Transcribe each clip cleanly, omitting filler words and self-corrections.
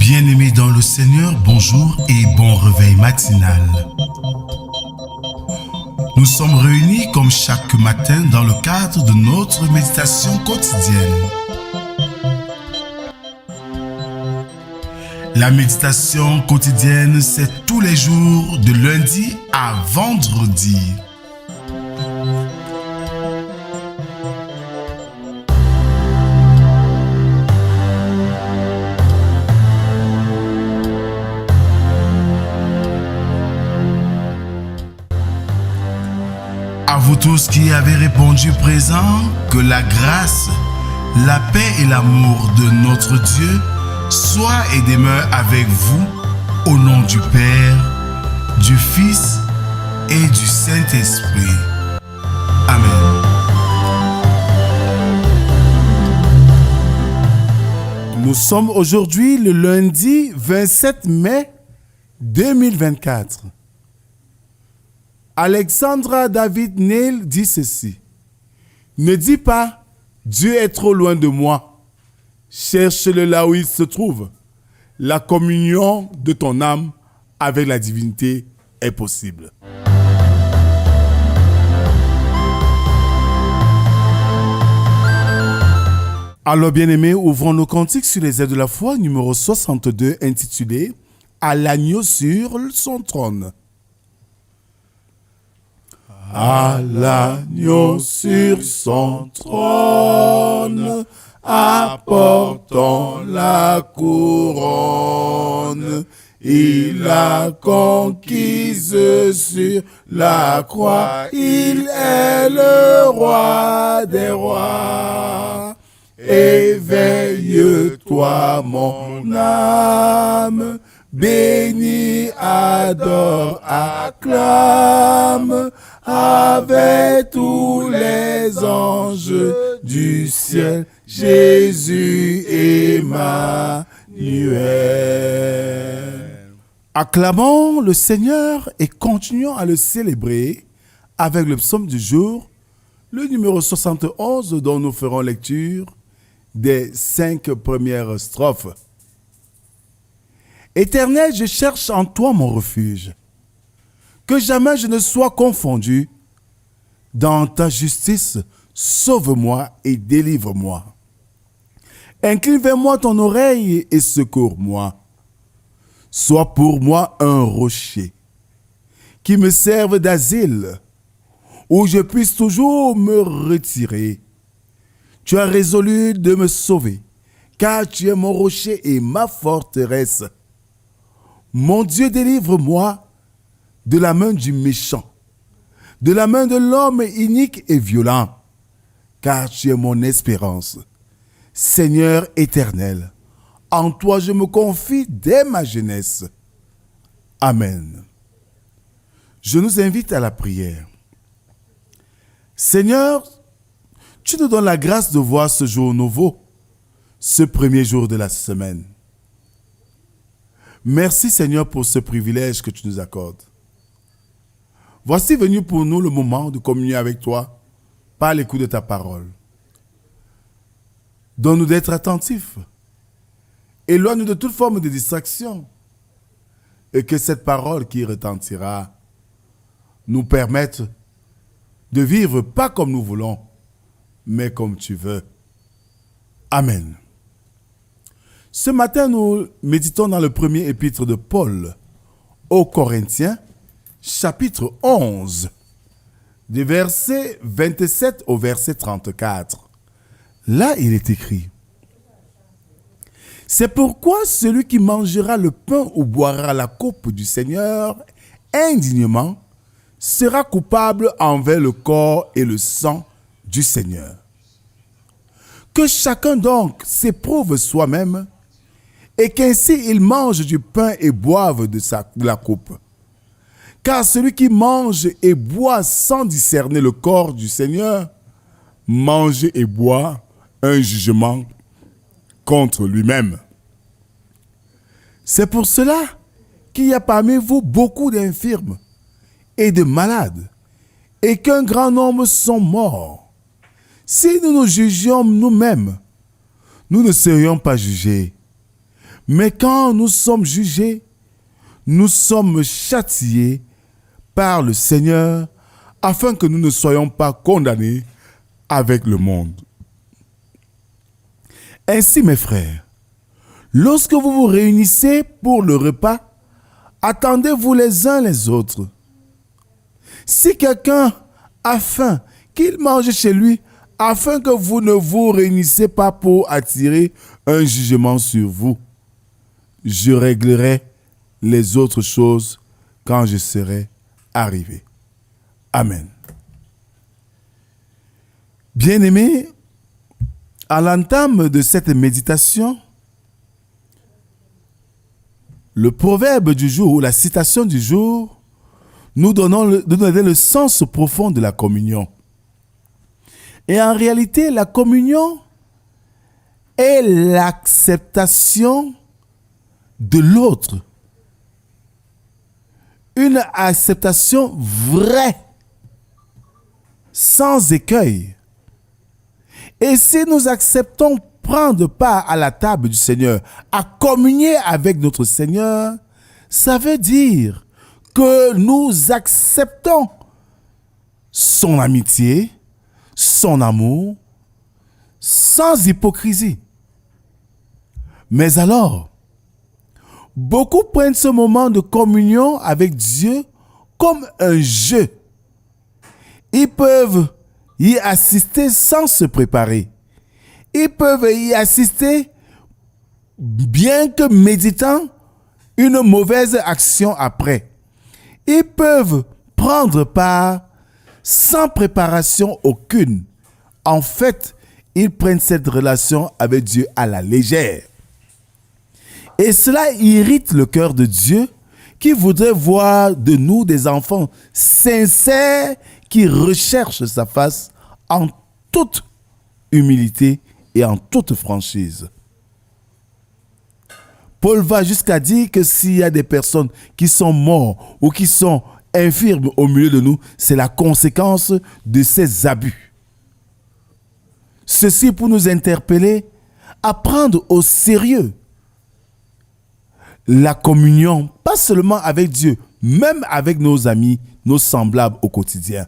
Bien-aimés dans le Seigneur, bonjour et bon réveil matinal. Nous sommes réunis comme chaque matin dans le cadre de notre méditation quotidienne. La méditation quotidienne, c'est tous les jours de lundi à vendredi. À vous tous qui avez répondu présent, que la grâce, la paix et l'amour de notre Dieu soient et demeurent avec vous au nom du Père, du Fils et du Saint-Esprit. Amen. Nous sommes aujourd'hui le lundi 27 mai 2024. Alexandra David Neil dit ceci. Ne dis pas, Dieu est trop loin de moi. Cherche-le là où il se trouve. La communion de ton âme avec la divinité est possible. Alors bien-aimés, ouvrons nos cantiques sur les airs de la foi, numéro 62, intitulé « À l'agneau sur son trône ». À l'agneau sur son trône, apportant la couronne, il a conquise sur la croix, il est le roi des rois. Éveille-toi mon âme, bénis, adore, acclame, avec tous les anges du ciel, Jésus Emmanuel. Acclamons le Seigneur et continuons à le célébrer avec le psaume du jour, le numéro 71 dont nous ferons lecture des 5 premières strophes. Éternel, je cherche en toi mon refuge. Que jamais je ne sois confondu. Dans ta justice, sauve-moi et délivre-moi. Incline vers moi ton oreille et secours-moi. Sois pour moi un rocher qui me serve d'asile, où je puisse toujours me retirer. Tu as résolu de me sauver, car tu es mon rocher et ma forteresse. Mon Dieu, délivre-moi de la main du méchant, de la main de l'homme inique et violent, car tu es mon espérance. Seigneur éternel, en toi je me confie dès ma jeunesse. Amen. Je nous invite à la prière. Seigneur, tu nous donnes la grâce de voir ce jour nouveau, ce premier jour de la semaine. Merci Seigneur pour ce privilège que tu nous accordes. Voici venu pour nous le moment de communier avec toi par l'écoute de ta parole. Donne-nous d'être attentifs. Éloigne-nous de toute forme de distraction. Et que cette parole qui retentira nous permette de vivre pas comme nous voulons, mais comme tu veux. Amen. Ce matin, nous méditons dans le premier épître de Paul aux Corinthiens, chapitre 11, du verset 27 au verset 34. Là, il est écrit: « C'est pourquoi celui qui mangera le pain ou boira la coupe du Seigneur indignement sera coupable envers le corps et le sang du Seigneur. Que chacun donc s'éprouve soi-même et qu'ainsi il mange du pain et boive de la coupe. Car celui qui mange et boit sans discerner le corps du Seigneur, mange et boit un jugement contre lui-même. C'est pour cela qu'il y a parmi vous beaucoup d'infirmes et de malades, et qu'un grand nombre sont morts. Si nous nous jugions nous-mêmes, nous ne serions pas jugés. Mais quand nous sommes jugés, nous sommes châtiés par le Seigneur afin que nous ne soyons pas condamnés avec le monde. Ainsi, mes frères, lorsque vous vous réunissez pour le repas, attendez-vous les uns les autres. Si quelqu'un a faim, qu'il mange chez lui, afin que vous ne vous réunissez pas pour attirer un jugement sur vous. Je réglerai les autres choses quand je serai arrivé. Amen. Bien-aimés, à l'entame de cette méditation, le proverbe du jour ou la citation du jour nous donne le sens profond de la communion. Et en réalité, la communion est l'acceptation de l'autre. Une acceptation vraie, sans écueil. Et si nous acceptons prendre part à la table du Seigneur, à communier avec notre Seigneur, ça veut dire que nous acceptons son amitié, son amour, sans hypocrisie. Mais alors, beaucoup prennent ce moment de communion avec Dieu comme un jeu. Ils peuvent y assister sans se préparer. Ils peuvent y assister bien que méditant une mauvaise action après. Ils peuvent prendre part sans préparation aucune. En fait, ils prennent cette relation avec Dieu à la légère. Et cela irrite le cœur de Dieu qui voudrait voir de nous des enfants sincères qui recherchent sa face en toute humilité et en toute franchise. Paul va jusqu'à dire que s'il y a des personnes qui sont mortes ou qui sont infirmes au milieu de nous, c'est la conséquence de ces abus. Ceci pour nous interpeller à prendre au sérieux la communion, pas seulement avec Dieu, même avec nos amis, nos semblables au quotidien.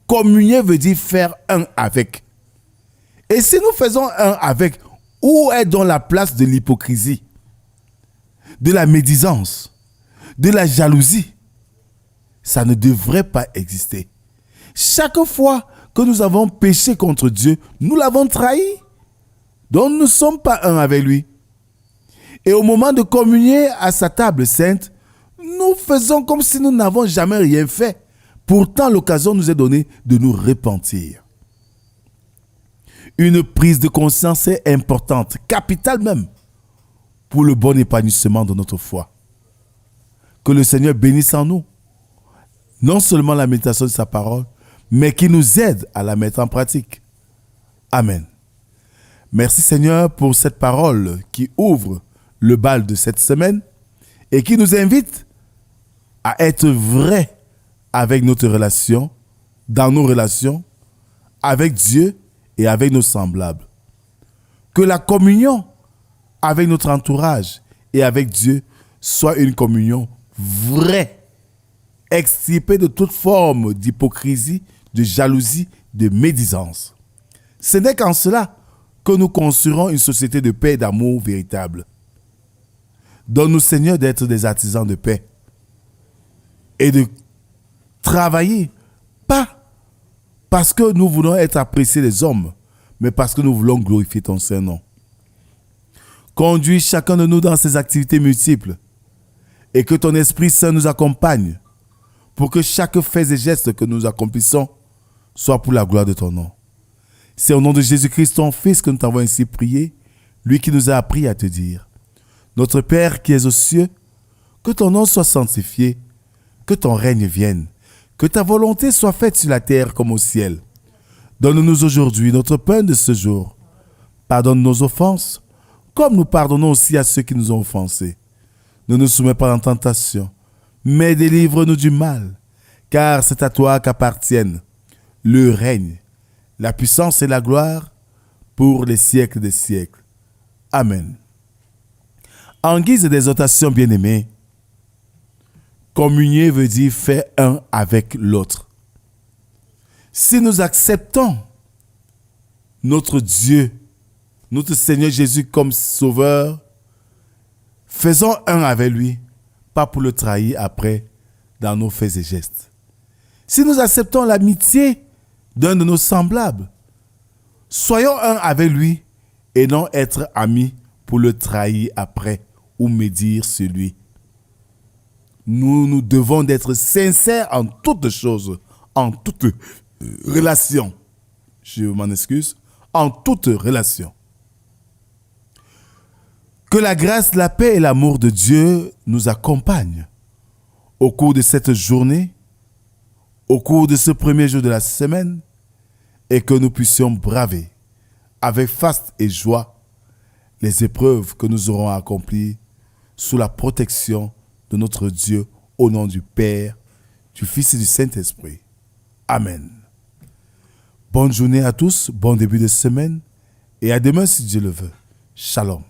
Communier veut dire faire un avec. Et si nous faisons un avec, où est donc la place de l'hypocrisie, de la médisance, de la jalousie? Ça ne devrait pas exister. Chaque fois que nous avons péché contre Dieu, nous l'avons trahi. Donc nous ne sommes pas un avec lui. Et au moment de communier à sa table sainte, nous faisons comme si nous n'avons jamais rien fait. Pourtant, l'occasion nous est donnée de nous repentir. Une prise de conscience est importante, capitale même, pour le bon épanouissement de notre foi. Que le Seigneur bénisse en nous, non seulement la méditation de sa parole, mais qui nous aide à la mettre en pratique. Amen. Merci Seigneur pour cette parole qui ouvre le bal de cette semaine et qui nous invite à être vrais avec notre relation, dans nos relations, avec Dieu et avec nos semblables. Que la communion avec notre entourage et avec Dieu soit une communion vraie, extirpée de toute forme d'hypocrisie, de jalousie, de médisance. Ce n'est qu'en cela que nous construirons une société de paix et d'amour véritable. Donne-nous, Seigneur, d'être des artisans de paix et de travailler, pas parce que nous voulons être appréciés des hommes, mais parce que nous voulons glorifier ton Saint-Nom. Conduis chacun de nous dans ses activités multiples et que ton Esprit Saint nous accompagne pour que chaque fait et geste que nous accomplissons soit pour la gloire de ton nom. C'est au nom de Jésus-Christ, ton Fils, que nous t'avons ainsi prié, lui qui nous a appris à te dire: Notre Père qui es aux cieux, que ton nom soit sanctifié, que ton règne vienne, que ta volonté soit faite sur la terre comme au ciel. Donne-nous aujourd'hui notre pain de ce jour. Pardonne nos offenses, comme nous pardonnons aussi à ceux qui nous ont offensés. Ne nous soumets pas en tentation, mais délivre-nous du mal, car c'est à toi qu'appartiennent le règne, la puissance et la gloire pour les siècles des siècles. Amen. En guise d'exhortation, bien-aimés, communier veut dire faire un avec l'autre. Si nous acceptons notre Dieu, notre Seigneur Jésus comme sauveur, faisons un avec lui, pas pour le trahir après dans nos faits et gestes. Si nous acceptons l'amitié d'un de nos semblables, soyons un avec lui et non être amis pour le trahir après ou médire sur lui. Nous devons être sincères en toutes choses, en toute relation. Je m'en excuse, en toute relation. Que la grâce, la paix et l'amour de Dieu nous accompagnent au cours de cette journée, au cours de ce premier jour de la semaine, et que nous puissions braver avec force et joie les épreuves que nous aurons accomplies sous la protection de notre Dieu au nom du Père, du Fils et du Saint-Esprit. Amen. Bonne journée à tous, bon début de semaine et à demain si Dieu le veut. Shalom.